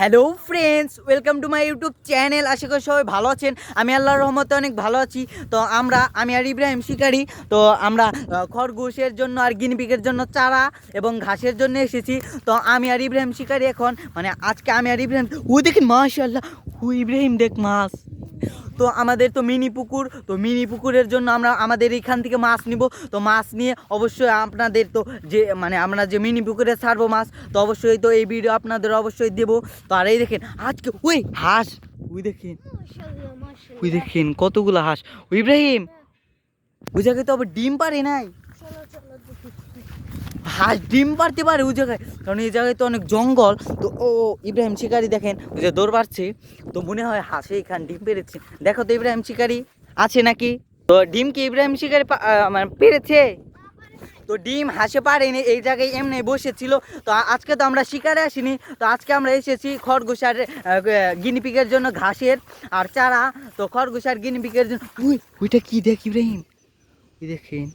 Hello friends, welcome to my YouTube channel. আশা করি সবাই ভালো আছেন। আমি আল্লাহর রহমতে অনেক ভালো আছি। তো আমি আর ইব্রাহিম শিকারি। তো আমরা খরগোশের জন্য আর গিনিপিগের জন্য চারা এবং ঘাসের জন্য এসেছি। তো আমি আর ইব্রাহিম শিকারি এখন আজকে আমি আর ইব্রাহিম দেখেন মাশাআল্লাহ, ইব্রাহিম দেখ মাছ। তো আমাদের তো মিনি পুকুর, তো মিনি পুকুরের জন্য আমরা আমাদের এইখান থেকে মাছ নিব। তো মাছ নিয়ে অবশ্যই আপনাদের তো যে আমরা যে মিনি পুকুরে ছাড়বো মাছ, তো অবশ্যই তো এই ভিডিও আপনাদের অবশ্যই দেবো। তো আর এই দেখেন আজকে ওই হাঁস, দেখেন কতগুলো হাঁস। ইব্রাহিম ওই জায়গায় তো আবার ডিম পারে নাই, হাঁস ডিম পারতে পারে ওই জায়গায়, কারণ এই জায়গায় তো অনেক জঙ্গল। তো ইব্রাহিম শিকারি দেখেন ওই যে দৌড় পাচ্ছে, তো মনে হয় হাঁসে এখান ডিম পেরেছে। দেখো তো ইব্রাহিম শিকারি আছে নাকি। তো ডিম কি ইব্রাহিম শিকারি পেরেছে? তো ডিম হাঁসে পারেনি, এই জায়গায় এমনি বসেছিল। তো আজকে তো আমরা শিকারে আসিনি, তো আজকে আমরা এসেছি খরগোশ আর গিনিপিগের জন্য ঘাসের আর চারা। তো খরগোশ আর গিনিপিগের জন্য ওইটা কি দেখ ইব্রাহিম, দেখেন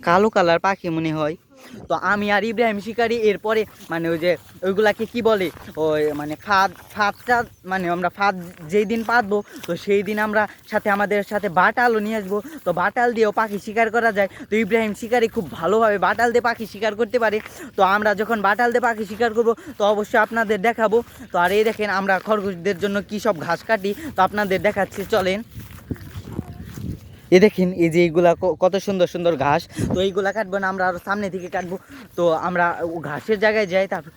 কালো কালার পাখি মনে হয়। তো আমি আর ইব্রাহিম শিকারি এরপরে ওই যে ওইগুলাকে কি বলে, ওই ফাঁদটা আমরা ফাঁদ যেই দিন পাতবো, তো সেই দিন আমরা আমাদের সাথে বাটালও নিয়ে আসবো। তো বাটাল দিয়েও পাখি শিকার করা যায়। তো ইব্রাহিম শিকারি খুব ভালোভাবে বাটাল দিয়ে পাখি শিকার করতে পারে। তো আমরা যখন বাটাল দিয়ে পাখি শিকার করবো, তো অবশ্যই আপনাদের দেখাবো। তো আর এই দেখেন আমরা খরগোশদের জন্য কী সব ঘাস কাটি, তো আপনাদের দেখাচ্ছি, চলেন। দেখেন এই যে এইগুলা কত সুন্দর সুন্দর ঘাস। তো এইগুলা কাটবো না, আমরা আরো সামনে থেকে কাটবো। তো আমরা ঘাসের জায়গায় যাই। তারপর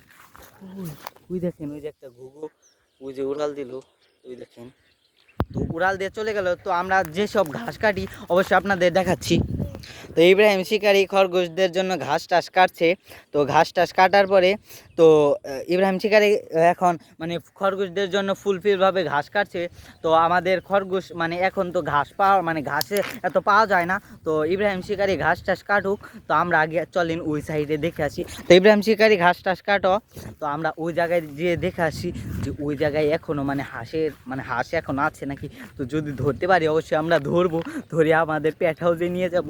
ওই দেখেন ওই যে একটা ঘুঘু ওই যে উড়াল দিল, ওই দেখেন তো উড়াল দিয়ে চলে গেল। তো আমরা যেসব ঘাস কাটি অবশ্যই আপনাদের দেখাচ্ছি। তো ইব্রাহিম শিকারি খরগোশদের জন্য ঘাস টাস কাটছে। তো ঘাস টাস কাটার পরে তো ইব্রাহিম শিকারি এখন খরগোশদের জন্য ফুলফিলভাবে ঘাস কাটছে। তো আমাদের খরগোশ এখন তো ঘাস পাওয়া ঘাসে এত পাওয়া যায় না। তো ইব্রাহিম শিকারি ঘাস টাস কাটুক, তো আমরা আগে চলেন ওই সাইডে দেখে আসি। তো ইব্রাহিম শিকারি ঘাস টাস কাটো, তো আমরা ওই জায়গায় যেয়ে দেখে আসি যে ওই জায়গায় এখনও হাঁস এখন আছে নাকি। তো যদি ধরতে পারি অবশ্যই আমরা ধরবো, ধরে আমাদের পেট হাউসে নিয়ে যাব।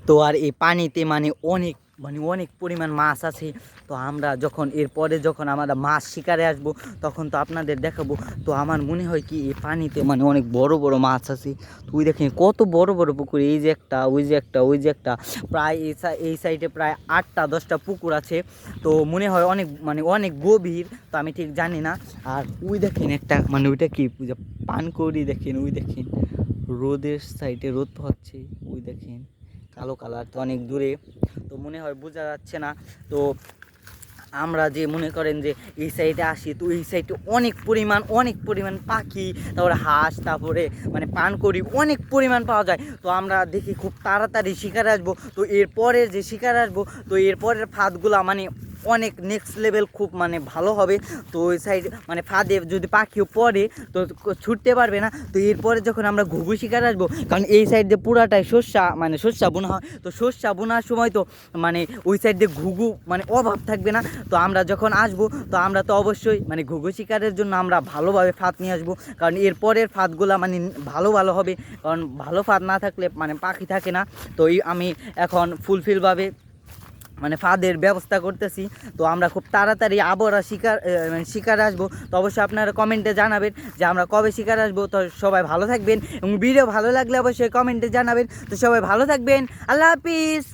তো আর এই পানিতে অনেক অনেক পরিমাণ মাছ আছে। তো আমরা যখন আমরা মাছ শিকারে আসব, তখন তো আপনাদের দেখাবো। তো আমার মনে হয় কি এই পানিতে অনেক বড় বড় মাছ আছে। তুই দেখেন কত বড় বড় পুকুর, এই যে একটা, ওই যে একটা, ওই যে একটা, প্রায় এই সাইডে প্রায় 8টা-10টা পুকুর আছে। তো মনে হয় অনেক অনেক গভীর, তো আমি ঠিক জানি না। আর ওই দেখেন একটা ওইটা কি পানকৌড়ি, দেখেন ওই দেখেন রোদের সাইডে রোদ হচ্ছে, ওই দেখেন কালো কালার, তো অনেক দূরে, তো মনে হয় বোঝা যাচ্ছে না। তো আমরা যে মনে করেন যে এই সাইডে আসি, তো এই সাইডে অনেক পরিমাণ পাখি, তারপরে হাঁস, তারপরে পানকৌড়ি অনেক পরিমাণ পাওয়া যায়। তো আমরা দেখি খুব তাড়াতাড়ি শিকারে আসবো। তো এরপরে যে শিকারে আসবো, তো এরপরের ফাঁদগুলা অনেক নেক্সট লেভেল, খুব ভালো হবে। তো ওই সাইড ফাঁদে যদি পাখিও পড়ে তো ছুটতে পারবে না। তো এরপরে যখন আমরা ঘুঘু শিকার আসবো, কারণ এই সাইড দিয়ে পুরাটাই শস্য বোনা হয়। তো শস্য বোনার সময় তো ওই সাইড দিয়ে ঘুঘু অভাব থাকবে না। তো আমরা যখন আসবো, তো আমরা তো অবশ্যই ঘুঘু শিকারের জন্য আমরা ভালোভাবে ফাঁদ নিয়ে আসবো, কারণ এরপরের ফাঁদগুলা ভালো ভালো হবে। কারণ ভালো ফাঁদ না থাকলে পাখি থাকে না। তো আমি এখন ফুলফিলভাবে ফাঁদের ব্যবস্থা করতেছি। তো আমরা খুব তাড়াতাড়ি আবার শিকার আসবো। তো অবশ্যই আপনারা কমেন্টে জানাবেন যে আমরা কবে শিকার আসবো। তো সবাই ভালো থাকবেন এবং ভিডিও ভালো লাগলে অবশ্যই কমেন্টে জানাবেন। তো সবাই ভালো থাকবেন, আল্লাহ হাফিজ।